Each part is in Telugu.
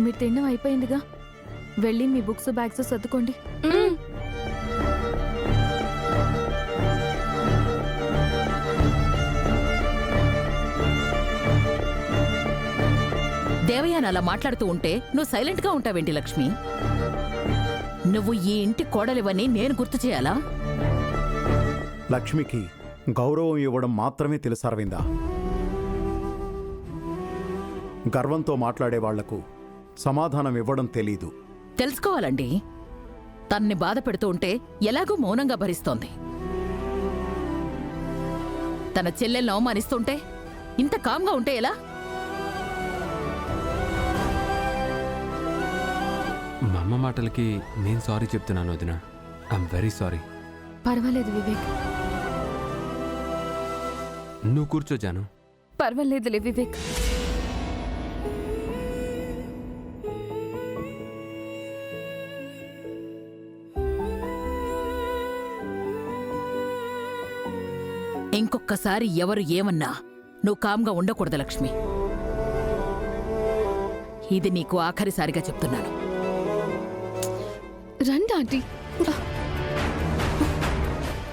మీరు తినడం అయిపోయిందిగా, వెళ్ళి మీ బుక్స్ బ్యాగ్స్ సర్దుకోండి. దేవయాని అలా మాట్లాడుతూ ఉంటే నువ్వు సైలెంట్ గా ఉంటావేంటి లక్ష్మి? నువ్వు ఈ ఇంటి కోడలివని నేను గుర్తు చేయాలా? లక్ష్మికి గౌరవం ఇవ్వడం మాత్రమే తెలుసు అరవింద. గర్వంతో మాట్లాడే వాళ్లకు సమాధానం ఇవ్వడం తెలీదు. తెలుసుకోవాలండి. తన్ని బాధ పెడుతూ ఉంటే ఎలాగూ మౌనంగా భరిస్తోంది. తన చెల్లెల్ని అవమానిస్తుంటే ఇంత కామ్గా ఉంటే ఎలా? మా అమ్మ మాటలకి నేను సారీ చెప్తున్నాను వదిన. I'm very sorry. పర్వాలేదు వివేక్. నువ్వు కూర్చో జాను. పర్వాలేదులే వివేక్. ఇంకొక్కసారి ఎవరు ఏమన్నా నువ్వు కామ్గా ఉండకూడదు లక్ష్మి. ఇది నీకు ఆఖరిసారిగా చెప్తున్నాను. రండి ఆంటీ.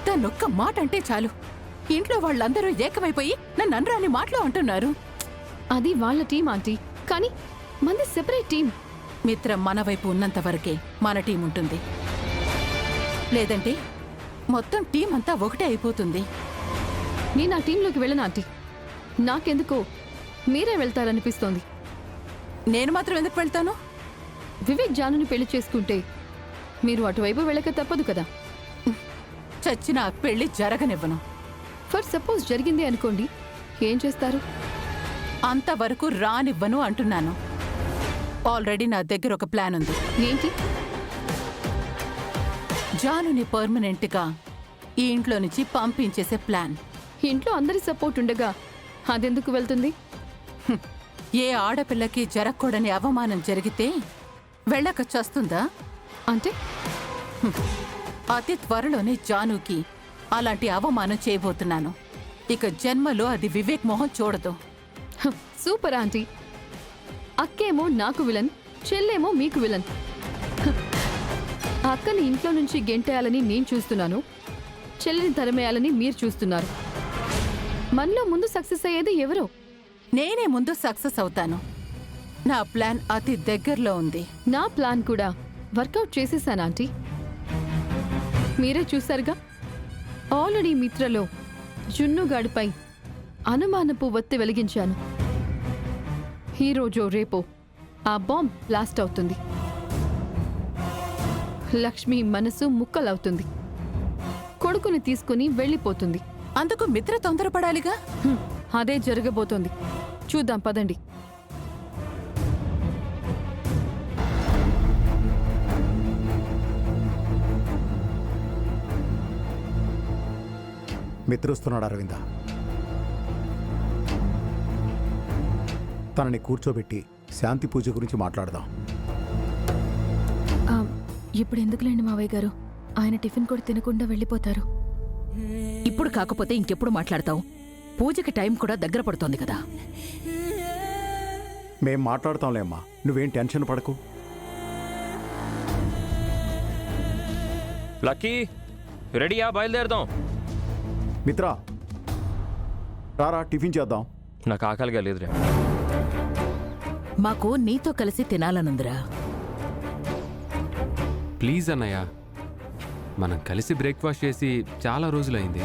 తనొక్క మాట అంటే చాలు ఇంట్లో వాళ్ళందరూ ఏకమైపోయి నన్ను అనరాని మాటలు అంటున్నారు. అది వాళ్ళ టీం ఆంటీ, కానీ మంది సెపరేట్ టీం. మిత్రం మన వైపు ఉన్నంత వరకే మన టీం ఉంటుంది. లేదంటే మొత్తం టీం అంతా ఒకటే అయిపోతుంది. నేను ఆ టీంలోకి వెళ్ళను ఆంటీ. నాకెందుకో మీరే వెళ్తారనిపిస్తోంది. నేను మాత్రం ఎందుకు వెళ్తాను? వివేక్ జానుని పెళ్లి చేసుకుంటే మీరు అటువైపు వెళ్ళక తప్పదు కదా. చచ్చిన ఆ పెళ్లి జరగనివ్వను. ఫర్ సపోజ్ జరిగింది అనుకోండి, ఏం చేస్తారు? అంతవరకు రానివ్వను అంటున్నాను. ఆల్రెడీ నా దగ్గర ఒక ప్లాన్ ఉంది. ఏంటి? జానుని పర్మనెంట్గా ఈ ఇంట్లో నుంచి పంపించేసే ప్లాన్. ఇంట్లో అందరి సపోర్ట్ ఉండగా అదెందుకు వెళ్తుంది? ఏ ఆడపిల్లకి జరగకూడని అవమానం జరిగితే వెళ్ళక చస్తుందా? అంటే అతి త్వరలోనే జానుకి అలాంటి అవమానం చేయబోతున్నాను. ఇక జన్మలో అది వివేక్ మొహం చూడదు. Super aunty. అక్కేమో నాకు విలన్, చెల్లేమో మీకు విలన్. అక్కని ఇంట్లో నుంచి గెంటేయాలని నేను చూస్తున్నాను, చెల్లిని తరిమేయాలని మీరు చూస్తున్నారు. మనలో ముందు సక్సెస్ అయ్యేది ఎవరో? నేనే ముందు సక్సెస్ అవుతాను. నా ప్లాన్ అతి దగ్గరలో ఉంది. నా ప్లాన్ కూడా వర్కౌట్ చేసేసాను ఆంటీ. మీరే చూశారుగా, ఆల్రెడీ మిత్రలో జున్నుగాడిపై అనుమానపు ఒత్తి వెలిగించాను. ఈరోజో రేపో ఆ బాంబ్ బ్లాస్ట్ అవుతుంది. లక్ష్మి మనసు ముక్కలవుతుంది. కొడుకుని తీసుకుని వెళ్ళిపోతుంది. అందుకు మిత్ర తొందరపడాలిగా. అదే జరగబోతోంది. చూద్దాం పదండి. మిత్రుస్తున్నాడు అరవింద. తనని కూర్చోబెట్టి శాంతి పూజ గురించి మాట్లాడదాం. ఇప్పుడు ఎందుకులేండి మావయ్య గారు, ఆయన టిఫిన్ కూడా తినకుండా వెళ్ళిపోతారు. ఇప్పుడు కాకపోతే ఇంకెప్పుడు మాట్లాడతావు? పూజకి టైం కూడా దగ్గర పడుతోంది కదా. మేం మాట్లాడతాంలే అమ్మా, నువ్వేం టెన్షన్ పడకు. లక్కీ, రెడీయా? బయలుదేరదాం. మిత్రా రారా, టిఫిన్ చేద్దాం. నాకు ఆకలిగా లేదురా. మాకు నీతో కలిసి తినాలనుందిరా. ప్లీజ్ అన్నయ్య, మనం కలిసి బ్రేక్ఫాస్ట్ చేసి చాలా రోజులైంది.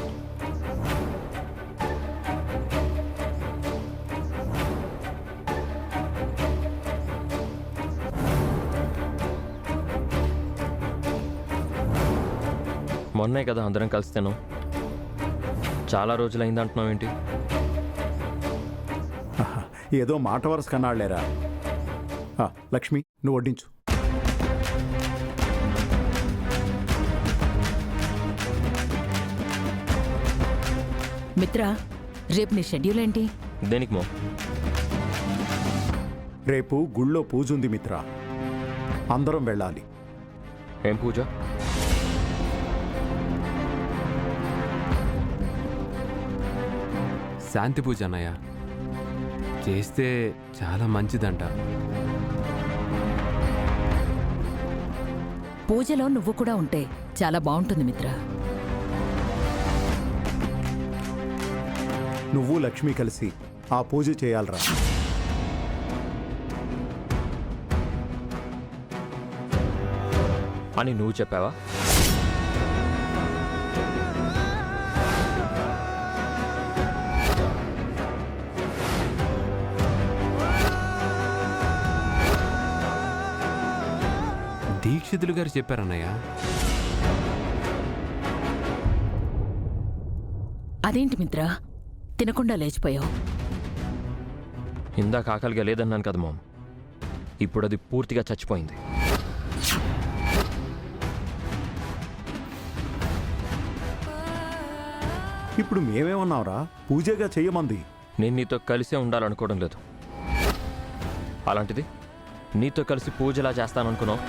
మొన్నే కదా అందరం కలిసి తిన్నాం. చాలా రోజులైంది అంటున్నావు ఏంటి? ఏదో మాట వరుస కన్నాళ్లేరా. లక్ష్మి, నువ్వు వడ్డించు. మిత్ర, రేపు నీ షెడ్యూల్ ఏంటి? దేనికి మో? రేపు గుళ్ళో పూజ ఉంది మిత్ర, అందరం వెళ్ళాలి. ఏం పూజ? శాంతి పూజ అన్నయ్య. చేస్తే చాలా మంచిదంట. పూజలో నువ్వు కూడా ఉంటే చాలా బాగుంటుంది మిత్ర. నువ్వు లక్ష్మి కలిసి ఆ పూజ చేయాలరా. అని నువ్వు చెప్పావా? దీక్షితులు గారు చెప్పారన్నయ్య. అదేంటి మిత్ర, తినకుండా లేచిపోయావు? ఇందాక ఆకలిగా లేదన్నాను కదా మామ్. ఇప్పుడు అది పూర్తిగా చచ్చిపోయింది. ఇప్పుడు మేమేమన్నావురా? పూజగా చెయ్యమంది. నేను నీతో కలిసే ఉండాలనుకోవడం లేదు. అలాంటిది నీతో కలిసి పూజలా చేస్తాననుకున్నావు?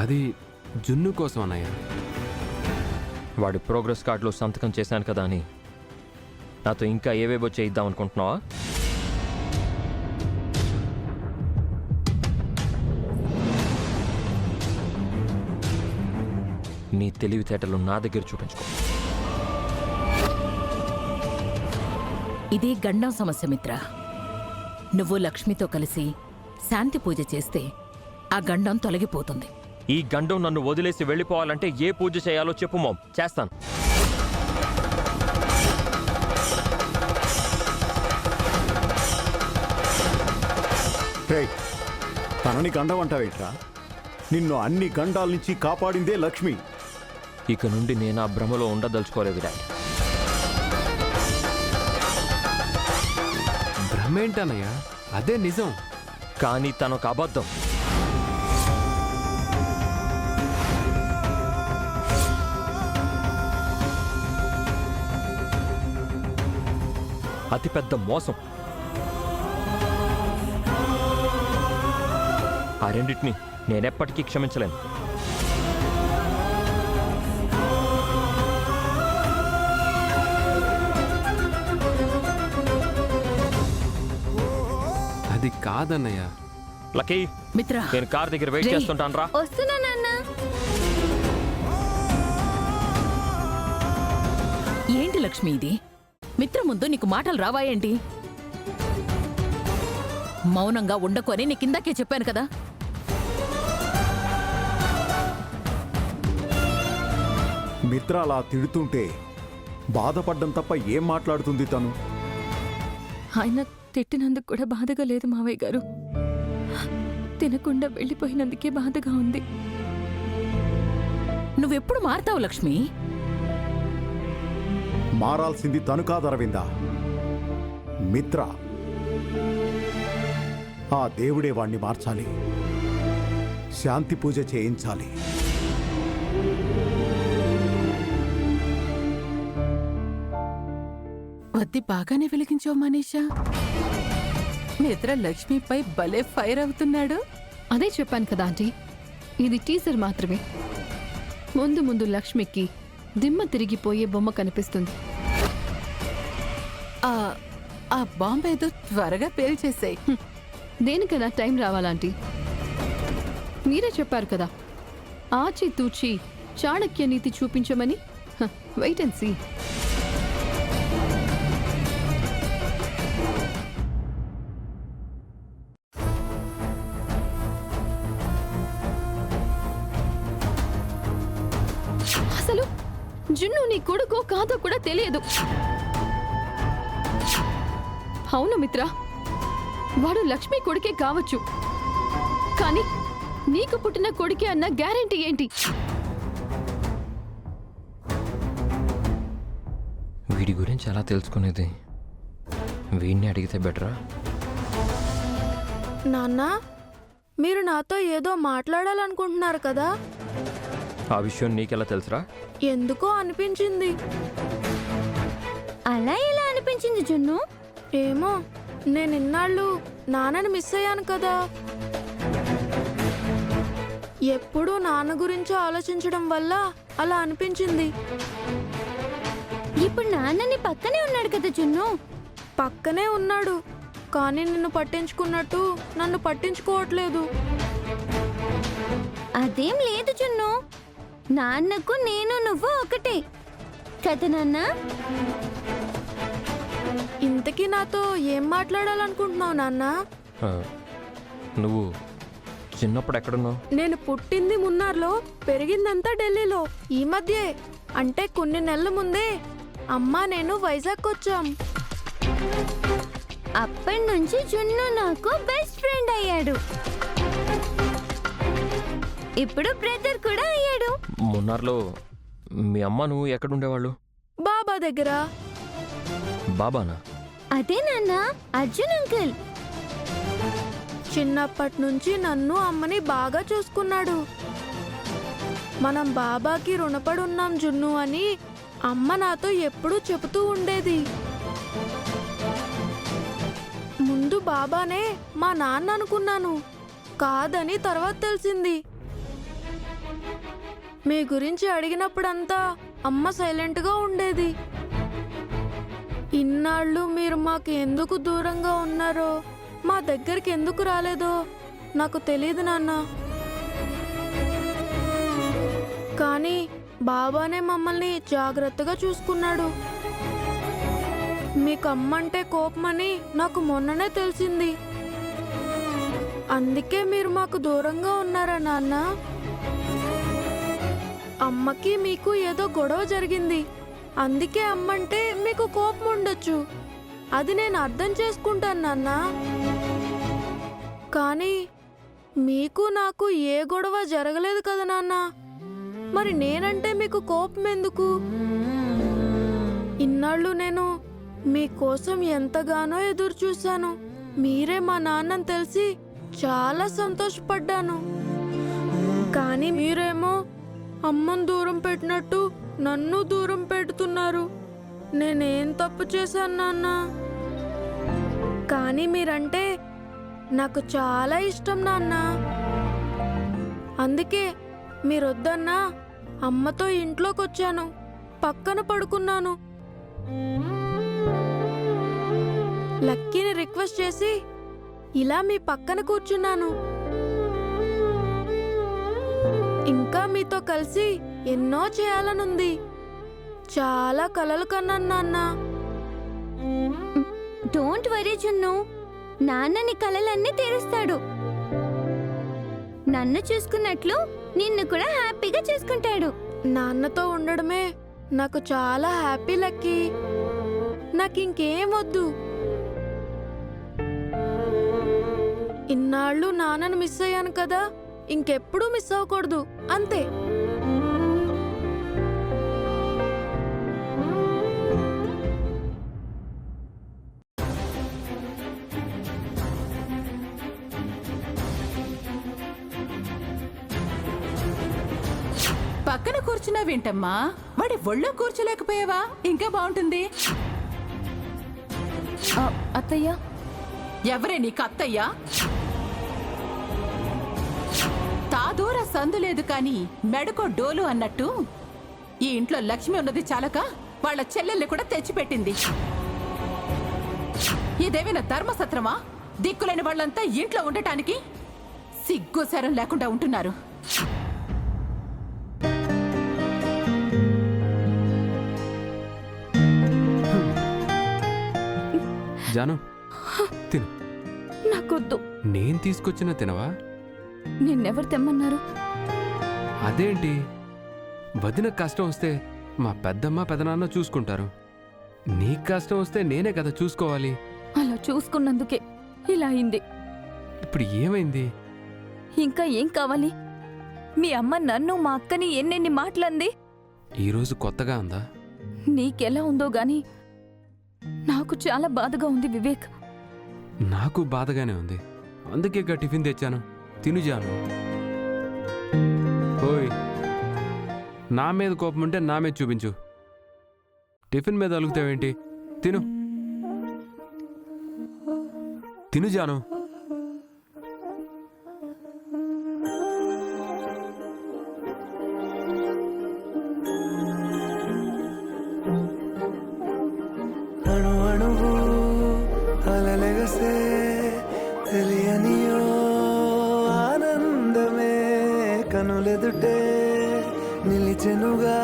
అది జున్ను కోసం అన్నయ్య. వాడి ప్రోగ్రెస్ కార్డులో సంతకం చేశాను కదా అని నాతో ఇంకా ఏవేవో చేయిద్దాం అనుకుంటున్నావా? నీ తెలివితేటలు నా దగ్గర చూపించుకో. ఇది గండం సమస్య మిత్ర. నువ్వు లక్ష్మితో కలిసి శాంతి పూజ చేస్తే ఆ గండం తొలగిపోతుంది. ఈ గండం నన్ను వదిలేసి వెళ్ళిపోవాలంటే ఏ పూజ చేయాలో చెప్పు మామ్, చేస్తాను. రేయ్, తనని గండం అంటావేట్రా? నిన్ను అన్ని గండాల నుంచి కాపాడిందే లక్ష్మి. ఇక నుండి నేను ఆ భ్రమలో ఉండదలుచుకోలేదు డాడీ. భ్రమేంటన్నయ్య, అదే నిజం. కానీ తనొక అబద్ధం. అతిపెద్ద మోసం. ఆ రెండింటిని నేనెప్పటికీ క్షమించలేను. అది కాదన్నయ్య. లక్కీ, మిత్ర, నేను కార్ దగ్గర వెయిట్ చేస్తుంటాను రా. వస్తున్నా నాన్న. ఏంటి లక్ష్మి ఇది? మిత్ర ముందు నీకు మాటలు రావాయేంటి? మౌనంగా ఉండకు అని నీకు ఇందాకే చెప్పాను కదా. మిత్ర అలా తిడుతుంటే బాధపడ్డం తప్ప ఏం మాట్లాడుతుంది తను? ఆయన తిట్టినందుకు కూడా బాధగా లేదు మావయ్య గారు. తినకుండా వెళ్ళిపోయినందుకే బాధగా ఉంది. నువ్వెప్పుడు మారతావు లక్ష్మి? మారాల్సింది తను కాదు అరవిందా, మిత్ర. ఆ దేవుడే వాణ్ణి మార్చాలి, శాంతి పూజ చేయించాలి. వద్ది బాగానే వెలిగించావు మనీషా. మిత్ర లక్ష్మిపై భలే ఫైర్ అవుతున్నాడు. అదే చెప్పాను కదా ఆంటీ, ఇది టీజర్ మాత్రమే. ముందు ముందు లక్ష్మికి దిమ్మ తిరిగిపోయే బొమ్మ కనిపిస్తుంది. ఆ బాంబు ఏదో త్వరగా పేల్చేసాయి. దేనికైనా టైం రావాలాంటీ. మీరే చెప్పారు కదా, ఆచి తూచి చాణక్య నీతి చూపించమని. Wait and see. అసలు జున్ను నీ కొడుకో కాదో కూడా తెలియదు. అవును మిత్ర, వాడు లక్ష్మి కొడుకే కావచ్చు, కానీ నీకు పుట్టిన కొడుకే అన్న గ్యారెంటీ ఏంటి? వీడి గురించి ఎలా తెలుసుకునేది? వీడిని అడిగితే బెటరా? నాన్న, మీరు నాతో ఏదో మాట్లాడాలనుకుంటున్నారు కదా? ఆ విషయం నీకెలా తెలుసురా? ఎందుకో అనిపించింది. అలా ఎలా అనిపించింది జున్ను? ఏమో, నేను ఇన్నాళ్ళు నాన్నని మిస్ అయ్యాను కదా. ఎప్పుడూ నాన్న గురించి ఆలోచించడం వల్ల అలా అనిపించింది. ఇప్పుడు నాన్నని పక్కనే ఉన్నాడు కదా జున్ను. పక్కనే ఉన్నాడు, కానీ నిన్ను పట్టించుకున్నట్టు నన్ను పట్టించుకోవట్లేదు. అదేం లేదు జున్ను, నాన్నకు నేను నువ్వు ఒకటే కదా నాన్న. ఇంతకీ నాతో ఏం మాట్లాడాలనుకుంటున్నావు నాన్న? ఆ, నువ్వు చిన్నప్పుడు ఎక్కడున్నావు? నేను పుట్టింది మున్నార్లో, పెరిగిందంతా ఢిల్లీలో. ఈ మధ్యే అంటే కొన్ని నెలల ముందే అమ్మ నేను వైజాగ్ వచ్చాం. అప్పటి నుంచి జున్ను నాకు బెస్ట్ ఫ్రెండ్ అయ్యాడు. ఇప్పుడు బ్రదర్ కూడా అయ్యాడు. మున్నార్లో మీ అమ్మ నువ్వు ఎక్కడుండేవాళ్ళు? బాబా దగ్గర. బాబానా? అదే నాన్న, అర్జున్ అంకుల్. చిన్నప్పటి నుంచి నన్ను అమ్మని బాగా చూసుకున్నాడు. మనం బాబాకి రుణపడి ఉన్నాం జున్ను అని అమ్మ నాతో ఎప్పుడూ చెబుతూ ఉండేది. ముందు బాబానే మా నాన్న అనుకున్నాను, కాదని తర్వాత తెలిసింది. మీ గురించి అడిగినప్పుడంతా అమ్మ సైలెంట్గా ఉండేది. ఇన్నాళ్ళు మీరు మాకు ఎందుకు దూరంగా ఉన్నారో, మా దగ్గరికి ఎందుకు రాలేదో నాకు తెలియదు నాన్న. కానీ బాబానే మమ్మల్ని జాగ్రత్తగా చూసుకున్నాడు. మీకు అమ్మంటే కోపమని నాకు మొన్ననే తెలిసింది. అందుకే మీరు మాకు దూరంగా ఉన్నారా నాన్న? అమ్మకి మీకు ఏదో గొడవ జరిగింది, అందుకే అమ్మంటే మీకు కోపం ఉండొచ్చు. అది నేను అర్థం చేసుకుంటాను నాన్న. కానీ మీకు నాకు ఏ గొడవ జరగలేదు కదా నాన్న. మరి నేనంటే మీకు కోపం ఎందుకు? ఇన్నాళ్ళు నేను మీకోసం ఎంతగానో ఎదురు చూశాను. మీరే మా నాన్నని తెలిసి చాలా సంతోషపడ్డాను. కానీ మీరేమో అమ్మను దూరం పెట్టినట్టు నన్ను దూరం పెడుతున్నారు. నేనేం తప్పు చేశాను నాన్న? కానీ మీరంటే నాకు చాలా ఇష్టం నాన్న. అందుకే మీరొద్దన్నా అమ్మతో ఇంట్లోకి వచ్చాను, పక్కన పడుకున్నాను. లక్కీని రిక్వెస్ట్ చేసి ఇలా మీ పక్కన కూర్చున్నాను. ఇంకా మీతో కలిసి ఎన్నో చేయాలనుంది. చాలా కలలు కన్నాను నాన్న. డోంట్ వరీ జున్ను, నాన్నని కలలన్నీ తీరుస్తాడు. నన్ను చూసుకున్నట్లు నిన్ను కూడా హ్యాపీగా చూసుకుంటాడు. నాన్నతో ఉండడమే నాకు చాలా హ్యాపీ లక్కీ. నాకు ఇంకేం వద్దు. ఇన్నాళ్ళు నాన్నను మిస్ అయ్యాను కదా, ఇంకెప్పుడూ మిస్ అవ్వకూడదు, అంతే. పక్కన కూర్చున్నావేంటమ్మా? వాడి ఒళ్ళో కూర్చోలేకపోయావా? ఇంకా బాగుంటుంది. అత్తయ్య, ఎవరే నీకు అత్తయ్యా? తాదూర సందు లేదు కాని మెడకో డోలు అన్నట్టు ఈ ఇంట్లో లక్ష్మి ఉన్నది చాలక వాళ్ళ చెల్లెల్ని కూడా తెచ్చిపెట్టింది. ఇదేమైనా ధర్మసత్రమా? దిక్కులేని వాళ్ళంతా ఇంట్లో ఉండటానికి సిగ్గు శరం లేకుండా ఉంటున్నారు. జాను, తిను. నాకొద్దు. నేను తీసుకొచ్చిన తినవా? నిన్నెవరు తెమ్మన్నారు? అదేంటి, వదిన కష్టం వస్తే మా పెద్దమ్మ పెదనాన్న చూసుకుంటారు. నీకు కష్టం వస్తే నేనే కదా చూసుకోవాలి. అలా చూసుకున్నందుకే ఇలా అయింది. ఇప్పుడు ఏమైంది? ఇంకా ఏం కావాలి? మీ అమ్మ నన్ను మా అక్కని ఎన్నెన్ని మాటలంది. ఈరోజు కొత్తగా ఉందా? నీకెలా ఉందో గాని నాకు చాలా బాధగా ఉంది వివేక్. నాకు బాధగానే ఉంది. అందుకే ఇక టిఫిన్ తెచ్చాను, తిను జాను. ఓయ్, నా మీద కోపం ఉంటే నా మీద చూపించు. టిఫిన్ మీద అలుగుతావేంటి? తిను, తిను జాను. కలలెగసే తెలియనియో ఆనందమే కనులెదుటే నిలిచెనుగా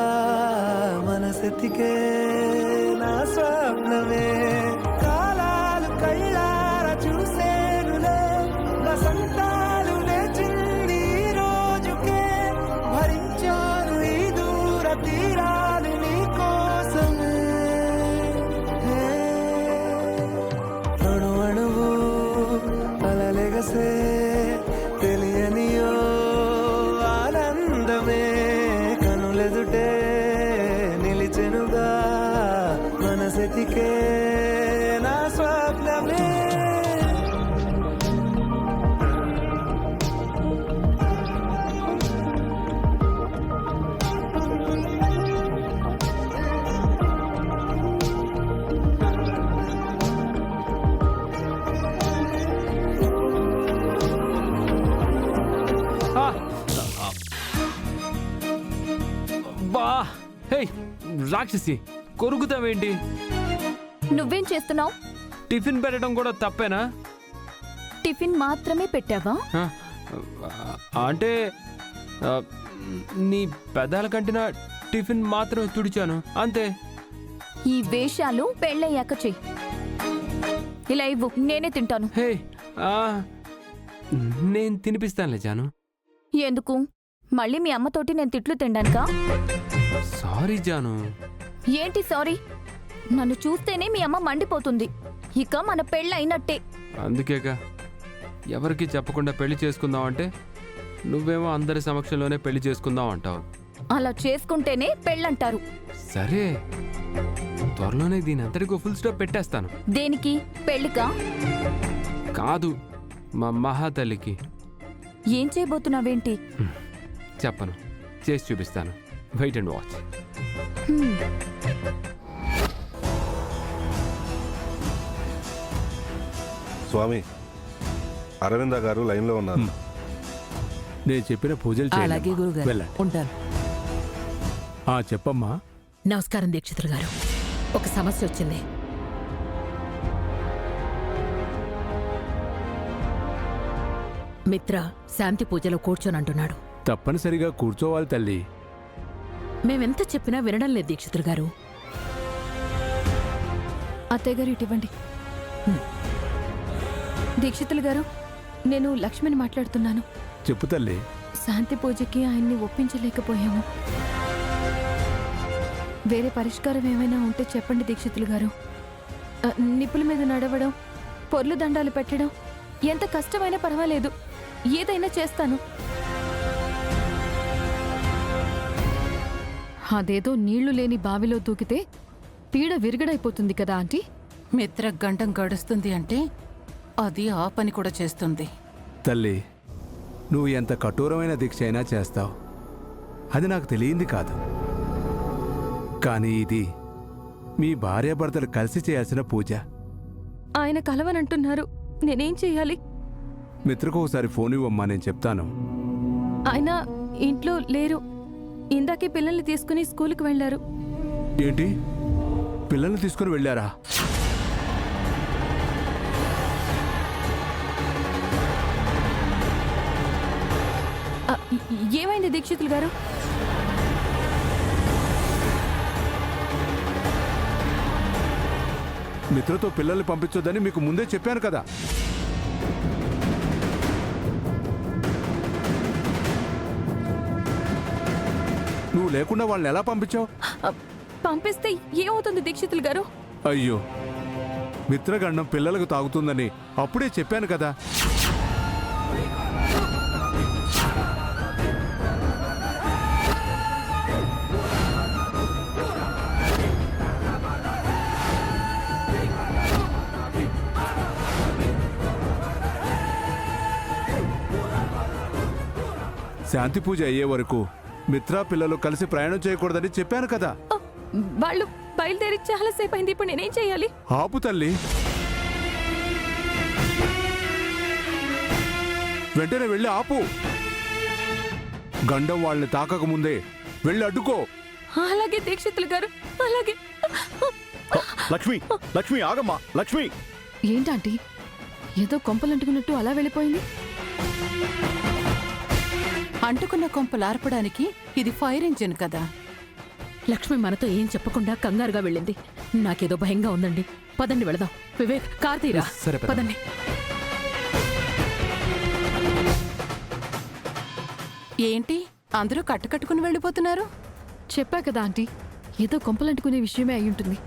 మనసెతికే నా స్వప్నమే కాలాలు కళ్ళార చూసేనులే వసంతాలు లేచింది ఈ రోజుకే భరించాను ఈ దూర తీరాలు నీ కోసమే అణు అణువు అలలెగసే తెలియనియో ఆనందమే కనులెదుటే నిలిచెనుగా మనసెతికే నా స్వప్నమే బా హే రాక్షసి కొరుకుతావేంటి? నువ్వేం చేస్తున్నావు? టిఫిన్ పెట్టడం కూడా తప్పేనా? టిఫిన్ మాత్రమే పెట్టావా? ఆ, అంటే ఆ, నీ పెదాల కంటిన టిఫిన్ మాత్రం తుడిచాను అంతే. ఈ వేషాలు పెళ్ళయ్యాక చెయ్యి. ఇలా ఇవ్వు, నేనే తింటాను. హే ఆ, నేను తినిపిస్తానులే జాను. ఎందుకు? మళ్ళీ మీ అమ్మతోటి నేను తిట్లు తినడానికా? సారీ జాను. ఏంటి సారీ? నన్ను చూస్తేనే మీ అమ్మ మండిపోతుంది. ఇక మన పెళ్ళి అయినట్టే. అందుకేగా ఎవరికి చెప్పకుండా పెళ్లి చేసుకుందాం అంటే నువ్వేమో అందరి సమక్షంలోనే పెళ్లి చేసుకుందాం అంటావు. అలా చేసుకుంటేనే పెళ్ళంటారు. సరే, త్వరలోనే దీని అంతటికో ఫుల్ స్టాప్ పెట్టేస్తాను. దేనికి? పెళ్ళికా? కాదు, మా మహాతల్లికి. ఏం చేయబోతున్నావేంటి? చెప్పను, చేసి చూపిస్తాను. Wait and watch. Swami, Aravinda garu లైన్లో ఉన్నారు. నేను చెప్పిన పూజలు అలాగే చేయండి. గురుగారు, వెళ్ళండి. ఉంటాను. చెప్పమ్మా. నమస్కారం దీక్షితులు గారు. ఒక సమస్య వచ్చింది. మిత్ర శాంతి పూజలో కూర్చోనంటున్నాడు. తప్పనిసరిగా కూర్చోవాలి తల్లి. మేమెంత చెప్పినా వినడం లేదు దీక్షితులు గారు. అత్తయ్య గారు ఇటువంటి దీక్షితులు గారు, నేను లక్ష్మిని మాట్లాడుతున్నాను. చెప్పు తల్లి. శాంతి పూజకి ఆయన్ని ఒప్పించలేకపోయాము. వేరే పరిష్కారం ఏమైనా ఉంటే చెప్పండి దీక్షితులు గారు. నిప్పుల మీద నడవడం, పొర్లు దండాలు పెట్టడం ఎంత కష్టమైనా పర్వాలేదు, ఏదైనా చేస్తాను. అదేదో నీళ్లు లేని బావిలో దూకితే పీడ విరగడైపోతుంది కదా ఆంటీ. మిత్ర గంటం గడుస్తుంది అంటే అది ఆ పని కూడా చేస్తుంది. తల్లి, నువ్వు ఎంత కఠోరమైన దీక్ష అయినా చేస్తావు, అది నాకు తెలియంది కాదు. కానీ ఇది మీ భార్యాభర్తలు కలిసి చేయాల్సిన పూజ. ఆయన కలవనంటున్నారు, నేనేం చెయ్యాలి? మిత్రకు ఒకసారి ఫోన్ ఇవ్వమ్మా, నేను చెప్తాను. ఆయన ఇంట్లో లేరు. ఇందాకే పిల్లల్ని తీసుకుని స్కూల్కి వెళ్లారు. ఏంటి, పిల్లల్ని తీసుకుని వెళ్ళారా? ఏమైంది దీక్షితులు గారు? మిత్రతో పిల్లల్ని పంపించొద్దని మీకు ముందే చెప్పాను కదా. నువ్వు లేకుండా వాళ్ళని ఎలా పంపించావు? పంపిస్తే ఏమవుతుంది దీక్షితులు గారు? అయ్యో, మిత్రగండం పిల్లలకు తాగుతుందని అప్పుడే చెప్పాను కదా. శాంతి పూజ అయ్యే వరకు మిత్ర పిల్లలు కలిసి ప్రయాణం చేయకూడదని చెప్పాను కదా. వాళ్ళు బయలుదేరి చాలాసేపు అయింది, ఇప్పుడు నేనేం చేయాలి? ఆపు తల్లి, వెంటనే వెళ్ళి ఆపు. గండం వాళ్ళని తాకక ముందే వెళ్ళి అడ్డుకో. అలాగే దీక్షితులు గారు, అలాగే. లక్ష్మి, లక్ష్మి ఆగమ్మా. లక్ష్మి, ఏంటంటే ఏదో కొంపలంటుకున్నట్టు అలా వెళ్ళిపోయింది. అంటుకున్న కొంపలు ఆర్పడానికి ఇది ఫైర్ ఇంజిన్ కదా. లక్ష్మి మనతో ఏం చెప్పకుండా కంగారుగా వెళ్ళింది. నాకేదో భయంగా ఉందండి. పదండి వెళదాం. వివేక్, కార్ తీరా. సరే, పెద్దమ్మ. పదండి. ఏంటి అందరూ కట్టుకట్టుకుని వెళ్ళిపోతున్నారు? చెప్పా కదా ఆంటీ, ఏదో కొంపలంటుకునే విషయమే అయి ఉంటుంది.